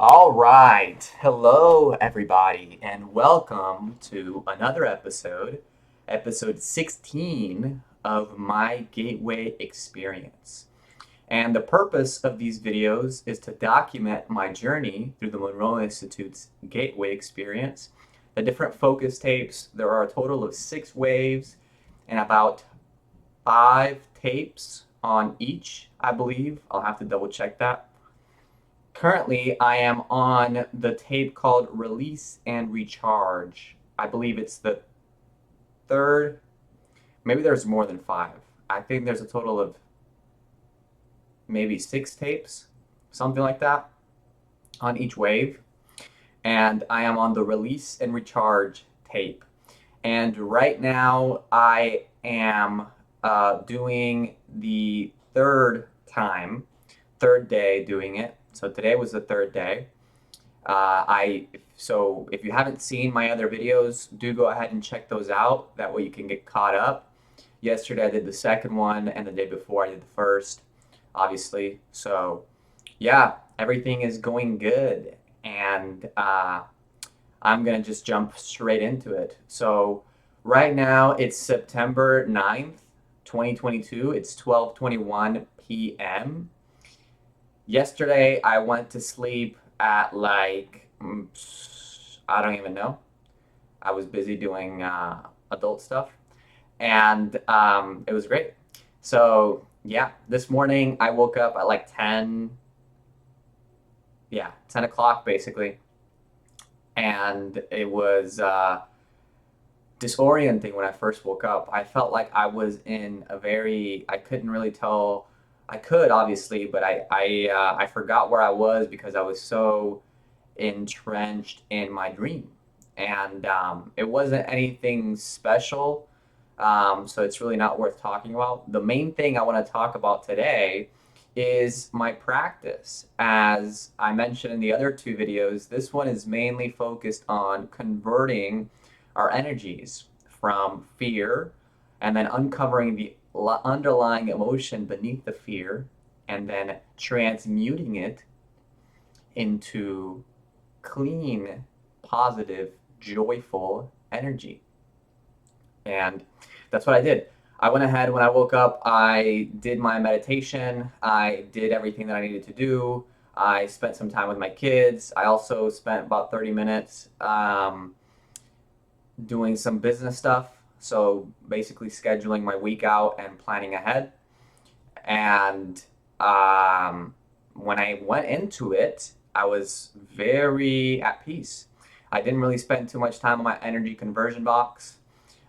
All right. Hello, everybody, and welcome to another episode 16 of my Gateway Experience. And the purpose of these videos is to document my journey through the Monroe Institute's Gateway Experience. The different focus tapes, there are a total of 6 waves and about 5 tapes on each, I believe. I'll have to double check that. Currently, I am on the tape called Release and Recharge. I believe it's the third. Maybe there's more than 5. I think there's a total of maybe 6 tapes, something like that, on each wave. And I am on the Release and Recharge tape. And right now, I am doing the third day doing it. So today was the third day. So if you haven't seen my other videos, do go ahead and check those out. That way you can get caught up. Yesterday I did the second one, and the day before I did the first, obviously. So yeah, everything is going good, and I'm gonna just jump straight into it. So right now it's September 9th, 2022. It's 12:21 p.m. Yesterday, I went to sleep at like, I don't even know. I was busy doing adult stuff, and it was great. So, yeah, this morning I woke up at like 10, yeah, 10 o'clock basically, and it was disorienting when I first woke up. I felt like I was in a very, I couldn't really tell. I could obviously, but I forgot where I was because I was so entrenched in my dream, and it wasn't anything special. So it's really not worth talking about. The main thing I want to talk about today is my practice. As I mentioned in the other 2 videos, this one is mainly focused on converting our energies from fear and then uncovering the underlying emotion beneath the fear and then transmuting it into clean, positive, joyful energy. And that's what I did. I went ahead when I woke up, I did my meditation, I did everything that I needed to do. I spent some time with my kids. I also spent about 30 minutes doing some business stuff. So basically, scheduling my week out and planning ahead. And when I went into it, I was very at peace. I didn't really spend too much time on my energy conversion box.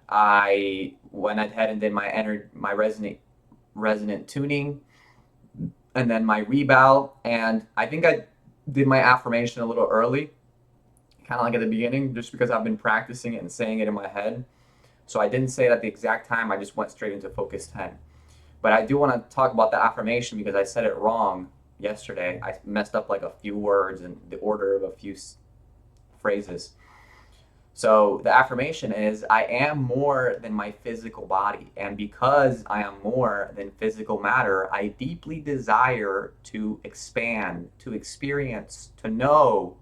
I went ahead and did my resonant tuning, and then my rebel. And I think I did my affirmation a little early, kind of like at the beginning, just because I've been practicing it and saying it in my head. So I didn't say it at the exact time. I just went straight into focus 10. But I do want to talk about the affirmation because I said it wrong yesterday. I messed up like a few words and the order of a few phrases. So the affirmation is I am more than my physical body. And because I am more than physical matter, I deeply desire to expand, to experience, to know,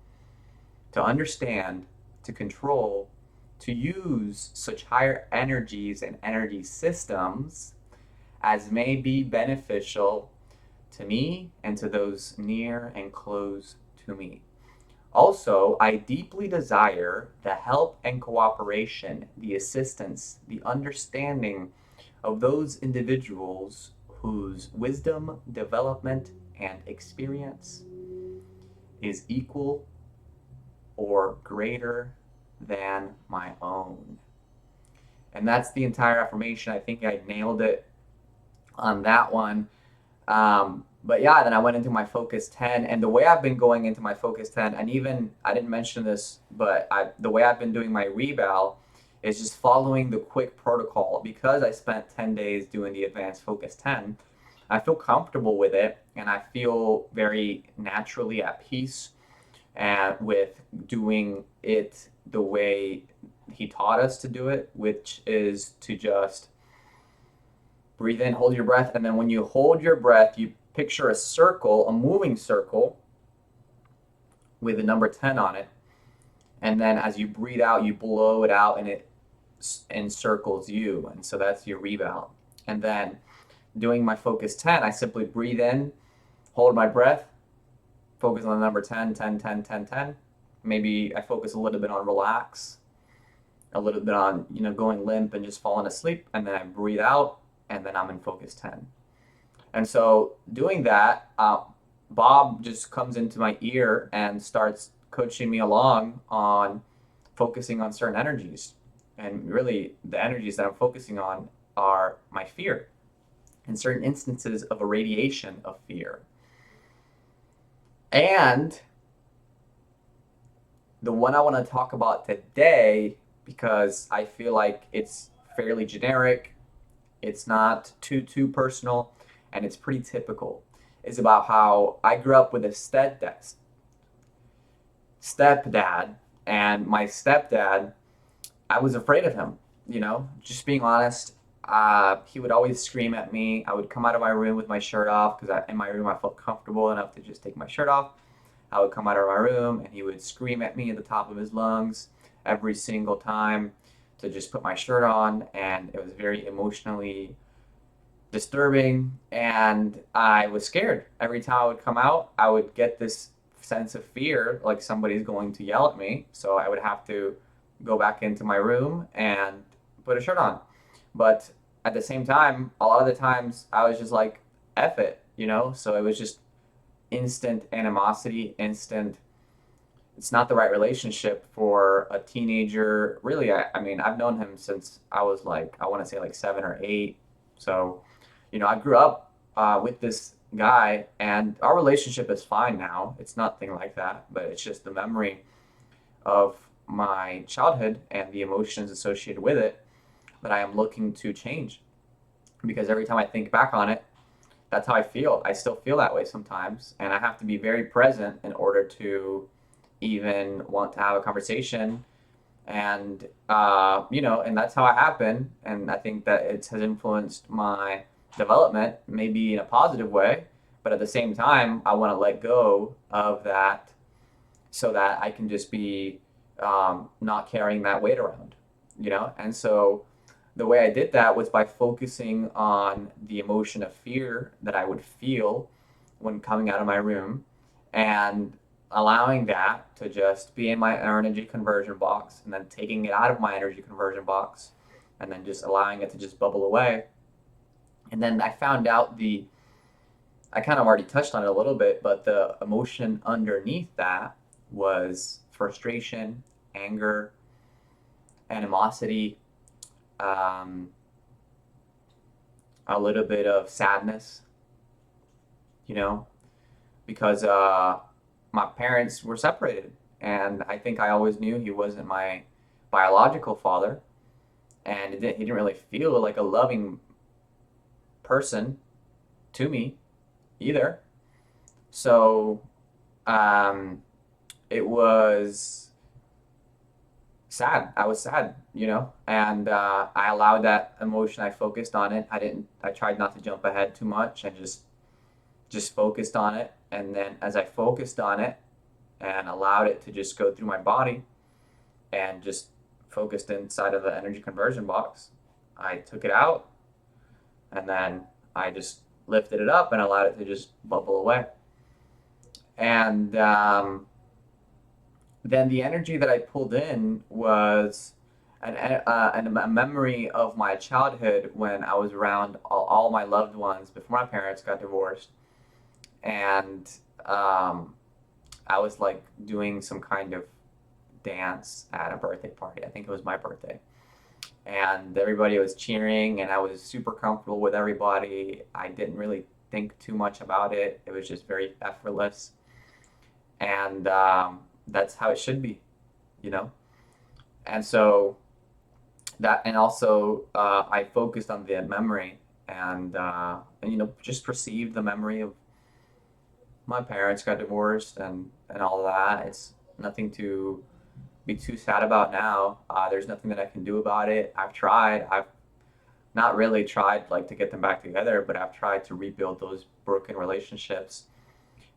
to understand, to control, to use such higher energies and energy systems as may be beneficial to me and to those near and close to me. Also, I deeply desire the help and cooperation, the assistance, the understanding of those individuals whose wisdom, development, and experience is equal or greater than my own. And that's the entire affirmation. I think I nailed it on that one. But yeah, then I went into my focus 10, and the way I've been going into my focus 10, and even I didn't mention this, but the way I've been doing my rebel is just following the quick protocol. Because I spent 10 days doing the advanced focus 10, I feel comfortable with it, and I feel very naturally at peace and with doing it the way he taught us to do it, which is to just breathe in, hold your breath, and then when you hold your breath, you picture a circle, a moving circle, with the number 10 on it. And then as you breathe out, you blow it out and it encircles you. And so that's your rebound. And then doing my focus 10, I simply breathe in, hold my breath, focus on the number 10, 10, 10, 10, 10. Maybe I focus a little bit on relax, a little bit on, going limp and just falling asleep. And then I breathe out and then I'm in focus 10. And so doing that, Bob just comes into my ear and starts coaching me along on focusing on certain energies. And really, the energies that I'm focusing on are my fear and certain instances of irradiation of fear. And the one I want to talk about today, because I feel like it's fairly generic, it's not too personal, and it's pretty typical, is about how I grew up with a stepdad, and my stepdad, I was afraid of him, just being honest. He would always scream at me. I would come out of my room with my shirt off because in my room I felt comfortable enough to just take my shirt off. I would come out of my room and he would scream at me at the top of his lungs every single time to just put my shirt on, and it was very emotionally disturbing, and I was scared. Every time I would come out, I would get this sense of fear, like somebody's going to yell at me. So I would have to go back into my room and put a shirt on. But at the same time, a lot of the times I was just like, F it, So it was just instant animosity, instant. It's not the right relationship for a teenager. Really, I mean, I've known him since I was like, I want to say like 7 or 8. So, I grew up with this guy, and our relationship is fine now. It's nothing like that, but it's just the memory of my childhood and the emotions associated with it that I am looking to change. Because every time I think back on it, that's how I feel. I still feel that way sometimes, and I have to be very present in order to even want to have a conversation. And and that's how it happened. And I think that it has influenced my development, maybe in a positive way. But at the same time, I want to let go of that so that I can just be not carrying that weight around, And so the way I did that was by focusing on the emotion of fear that I would feel when coming out of my room and allowing that to just be in my energy conversion box, and then taking it out of my energy conversion box and then just allowing it to just bubble away. And then I found out I kind of already touched on it a little bit, but the emotion underneath that was frustration, anger, animosity, um, a little bit of sadness, you know, because my parents were separated. And I think I always knew he wasn't my biological father. And he didn't really feel like a loving person to me either. So um, it was sad. I was sad, and I allowed that emotion. I focused on it. I tried not to jump ahead too much. I just focused on it. And then as I focused on it and allowed it to just go through my body and just focused inside of the energy conversion box, I took it out and then I just lifted it up and allowed it to just bubble away. And then the energy that I pulled in was a memory of my childhood when I was around all my loved ones before my parents got divorced. And I was like doing some kind of dance at a birthday party. I think it was my birthday. And everybody was cheering, and I was super comfortable with everybody. I didn't really think too much about it. It was just very effortless. And that's how it should be, you know? And so and also I focused on the memory and just perceived the memory of my parents got divorced and all of that. It's nothing to be too sad about now. There's nothing that I can do about it. I've tried. I've not really tried like to get them back together, but I've tried to rebuild those broken relationships.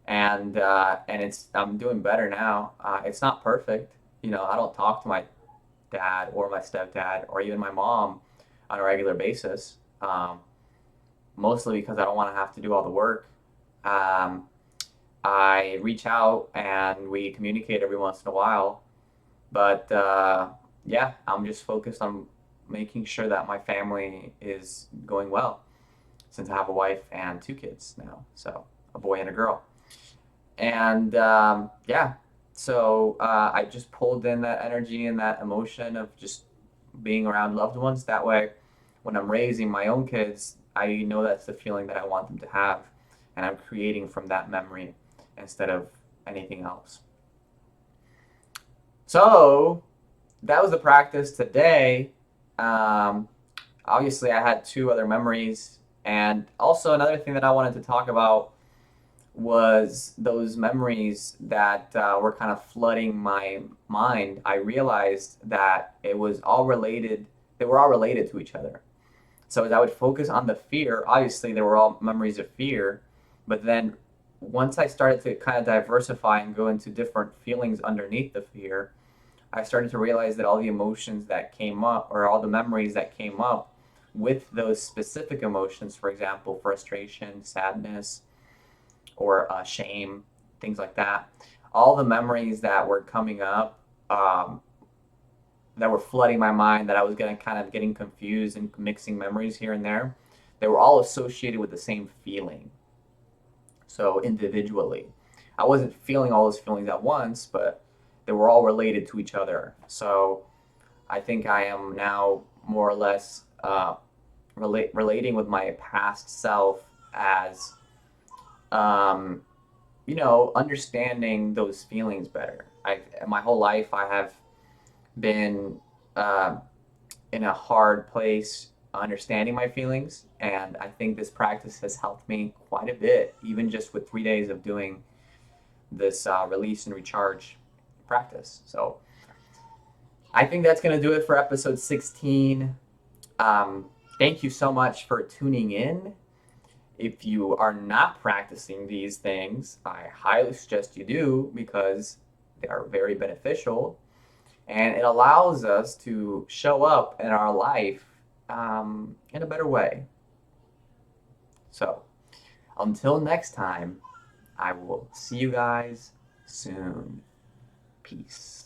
and it's I'm doing better now. It's not perfect. I don't talk to my dad or my stepdad or even my mom on a regular basis. Mostly because I don't want to have to do all the work. Um, I reach out and we communicate every once in a while, but yeah, I'm just focused on making sure that my family is going well since I have a wife and two kids now, so a boy and a girl. And yeah, so I just pulled in that energy and that emotion of just being around loved ones. That way, when I'm raising my own kids, I know that's the feeling that I want them to have, and I'm creating from that memory instead of anything else. So that was the practice today. Um, Obviously, I had two other memories, and also another thing that I wanted to talk about was those memories that were kind of flooding my mind. I realized that it was all related, they were all related to each other. So as I would focus on the fear, obviously they were all memories of fear, but then once I started to kind of diversify and go into different feelings underneath the fear, I started to realize that all the emotions that came up, or all the memories that came up with those specific emotions, for example, frustration, sadness, or shame, things like that. All the memories that were coming up, um, that were flooding my mind, that I was getting kind of getting confused and mixing memories here and there, they were all associated with the same feeling. So individually, I wasn't feeling all those feelings at once, but they were all related to each other. So I think I am now more or less relating with my past self as um, understanding those feelings better. My whole life I have been uh, in a hard place understanding my feelings, and I think this practice has helped me quite a bit, even just with 3 days of doing this release and recharge practice. So I think that's going to do it for episode 16. Thank you so much for tuning in. If you are not practicing these things, I highly suggest you do because they are very beneficial and it allows us to show up in our life in a better way. So, until next time, I will see you guys soon. Peace.